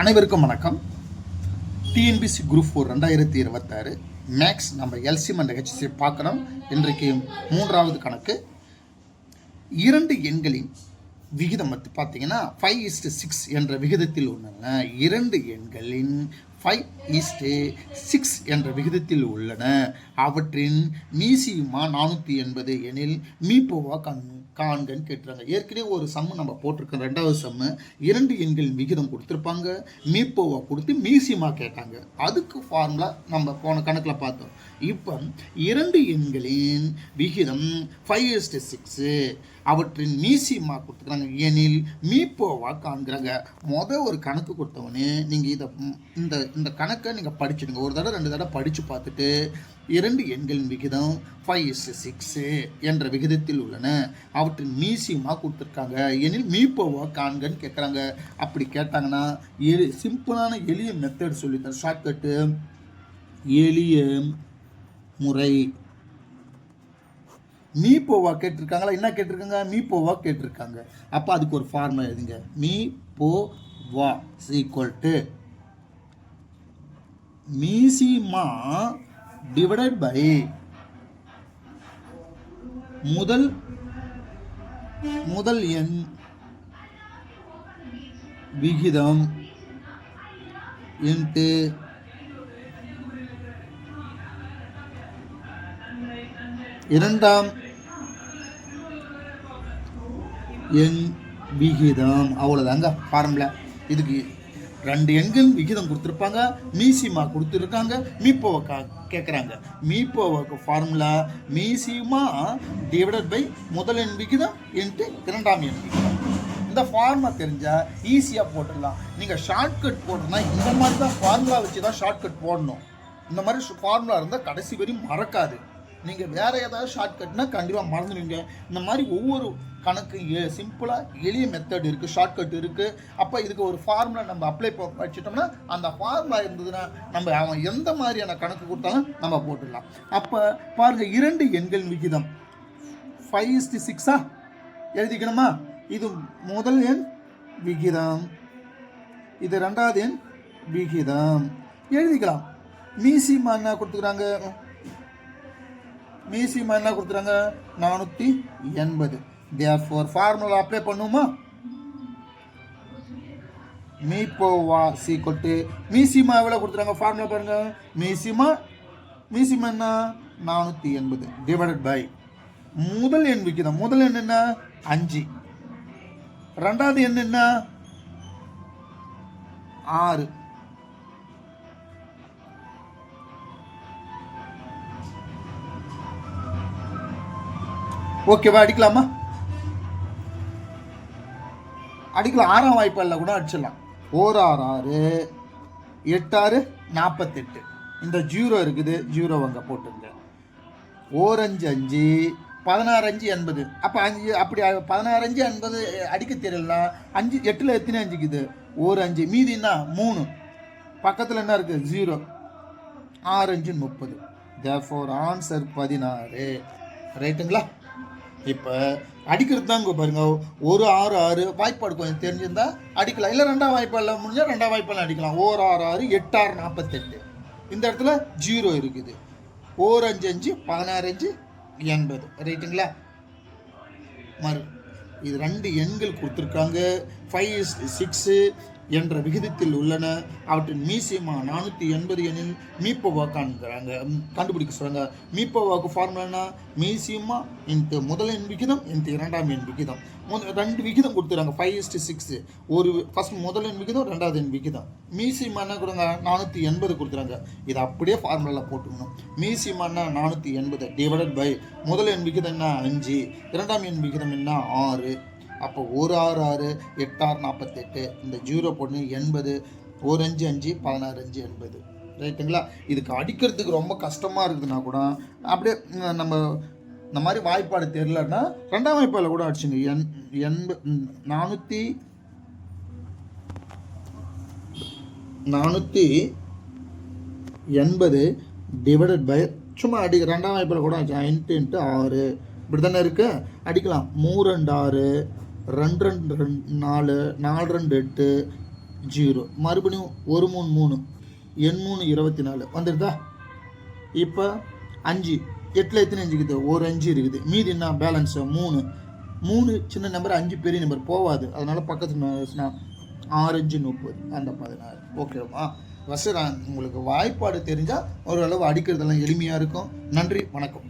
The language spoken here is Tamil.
அனைவருக்கும் வணக்கம். டிஎன்பிசி குரூப் 4 2026 மேக்ஸ் நம்ம எல்சிஎம் அண்ட் ஹெச்சிசி பார்க்குறோம். இன்றைக்கு மூன்றாவது கணக்கு. இரண்டு எண்களின் விகிதம் பார்த்தீங்கன்னா 5:6 என்ற விகிதத்தில் உள்ளன. இரண்டு எண்களின் 5:6 என்ற விகிதத்தில் உள்ளன. அவற்றின் மீசியுமா 480 எனில் மீப்போவா காண்கன்னு கேட்டுறாங்க. ஏற்கனவே ஒரு சம்மு நம்ம போட்டிருக்கோம். ரெண்டாவது சம்மு இரண்டு எண்களின் விகிதம் கொடுத்துருப்பாங்க, மீப்போவா கொடுத்து மீசியமா கேட்டாங்க. அதுக்கு ஃபார்முலா நம்ம போன கணக்கில் பார்த்தோம். இப்போ இரண்டு எண்களின் விகிதம் 5:6 அவற்றின் மீசியமா கொடுத்துக்கிறாங்க எனில் மீப்போவா காண்கிறாங்க. ஒரு கணக்கு கொடுத்தவொடனே நீங்கள் இந்த கணக்கை நீங்கள் படிச்சுடுங்க. ஒரு தடவை ரெண்டு தடவை படித்து பார்த்துட்டு இரண்டு எண்களின் விகிதம் 5:6 என்ற விகிதத்தில் உள்ளன. அவற்றின் மீசியமாக கொடுத்துருக்காங்க எனில் மீப்போவா காண்கன்னு கேட்குறாங்க. அப்படி கேட்டாங்கன்னா சிம்பிளான எளிய மெத்தட் சொல்லித்தரேன். ஷார்ட்கட்டு எளிய முறை. மீப்போவா கேட்டிருக்காங்களா? என்ன கேட்டிருக்காங்க? மீப்போவா கேட்டிருக்காங்க. அப்போ அதுக்கு ஒரு ஃபார்முலா எழுதுங்க. மீப்போவா ஈக்குவல் டு மீசிமா டிவைடட் பை முதல் எண் விகிதம் இன்ட்டு இரண்டாம் எண் விகிதம். அவ்வளோதாங்க ஃபார்முலா. இதுக்கு ரெண்டு எண்கள் விகிதம் கொடுத்துருப்பாங்க, மீசிமா கொடுத்துருக்காங்க, மீப்போவா கேட்குறாங்க. மீப்போவாக்கு ஃபார்முலா மீசிமா டிவைடட் பை முதல் எண் விகிதம் இன்ட்டு இரண்டாம் எண் விகிதம். இந்த ஃபார்முலா தெரிஞ்சால் ஈஸியாக போட்டுடலாம். நீங்கள் ஷார்ட்கட் போடுறதுனா இந்த மாதிரி தான் ஃபார்முலா வச்சு தான் ஷார்ட்கட் போடணும். இந்த மாதிரி ஃபார்முலா இருந்தால் கடைசி வரையும் மறக்காது. நீங்கள் வேறு ஏதாவது ஷார்ட்கட்னா கண்டிப்பாக மறந்துடுவீங்க. இந்த மாதிரி ஒவ்வொரு கணக்கு சிம்பிளாக எளிய மெத்தட் இருக்குது, ஷார்ட்கட் இருக்குது. அப்போ இதுக்கு ஒரு ஃபார்முலா நம்ம அப்ளை வச்சுட்டோம்னா அந்த ஃபார்முலா இருந்ததுன்னா நம்ம அவன் எந்த மாதிரியான கணக்கு கொடுத்தாலும் நம்ம போட்டுடலாம். அப்போ பாருங்கள், இரண்டு எண்கள் விகிதம் 5:6 எழுதிக்கணுமா? இது முதல் எண் விகிதம், இது ரெண்டாவது எண் விகிதம் எழுதிக்கலாம். மீசிமா என்ன கொடுத்துக்கிறாங்க? மீசிமா என்ன கொடுத்துறாங்க? 480. தேர்ஃபோர் ஃபார்முலா அப்ளை பண்ணுமா? மீப்போவா ஈக்குவல் டு மீசிமா எவ்வளோ கொடுத்துறாங்க? ஃபார்முலா பாருங்க. மீசிமா என்ன? 480 டிவைடட் பை முதல் எண் விகிதம். முதல் எண் என்ன? 5. ரெண்டாவது எண் என்ன? 6. ஓகேவா? அடிக்கலாமா? அடிக்கலாம். 6ஆம் வாய்ப்பால் கூட அடிச்சிடலாம். 1 6 6 8 6 48. இந்த 0 இருக்குது, 0 அங்கே போட்டுங்க. 1 5 5 16 5 80. அப்போ 5 அப்படி 16 5 80 அடிக்க தெரியலனா 5 8ல் எத்தனை 5 இருக்குது? 1 5 மீதின்னா 3. பக்கத்தில் என்ன இருக்குது? 0. 6 5 30. Therefore answer 16. ரைட்டுங்களா? இப்போ அடிக்கிறது தாங்க பாருங்க. 1 6 6 வாய்ப்பாடு கொஞ்சம் தெரிஞ்சிருந்தா அடிக்கலாம். இல்லை ரெண்டாம் வாய்ப்பாடில் முடிஞ்சால் ரெண்டாம் வாய்ப்பாடில் அடிக்கலாம். 1 6 6 8 6 48. இந்த இடத்துல 0 இருக்குது. 1 5 5 16 5 80. ரைட்டுங்களா? இது ரெண்டு எண்கள் கொடுத்துருக்காங்க. 5:6 என்ற விகிதத்தில் உள்ளன. அவற்றின் மீசியமா 480 எனில் மீப்போவா காண்கிறாங்க, கண்டுபிடிக்க சொல்கிறாங்க. மீப்போவாக்கு ஃபார்முலானா மீசியமா இன்ட்டு முதல் எண் விகிதம் இன்ட்டு இரண்டாம் எண் விகிதம். ரெண்டு விகிதம் கொடுத்துறாங்க 5:6. ஒரு ஃபர்ஸ்ட் முதல் எண் விகிதம், ரெண்டாவது எண் விகிதம். மீசியமா என்ன கொடுங்க? 480 கொடுத்துறாங்க. இதை அப்படியே ஃபார்முலாவில் போட்டுக்கணும். மீசியமானா 480 டிவைடட் பை முதல் எண் விகிதம் என்ன? 5. இரண்டாம் எண் விகிதம் என்ன? 6. அப்போ 1 6 6 8 6 48. இந்த 0 போட்டு 80. 1 5 5 16 5 80. ரைட்டுங்களா? இதுக்கு அடிக்கிறதுக்கு ரொம்ப கஷ்டமாக இருக்குதுன்னா கூட அப்படியே நம்ம இந்த மாதிரி வாய்ப்பாடு தெரியலன்னா ரெண்டாம் வாய்ப்பாடில் கூட அடிச்சுங்க. 480 டிவைடட் பை சும்மா ரெண்டாம் வாய்ப்பாடில் கூட 5 × 6 இப்படி தானே இருக்கு. அடிக்கலாம். 3 2 6 2 2 4 4 2 8 0 மறுபடியும் 1 3 3 எண் 3 24 வந்துடுதா. இப்போ 5 8ல் எத்தனை 5 இருக்குது? ஒரு 5 இருக்குது. மீதி என்ன பேலன்ஸு 3 3 சின்ன நம்பர், 5 பெரிய நம்பர் போகாது. அதனால் பக்கத்தில் 6 5 30 அந்த 16. ஓகேவா? ஃபஸ்ட்டு உங்களுக்கு வாய்ப்பாடு தெரிஞ்சால் ஓரளவு அடிக்கிறதெல்லாம் எளிமையாக இருக்கும். நன்றி, வணக்கம்.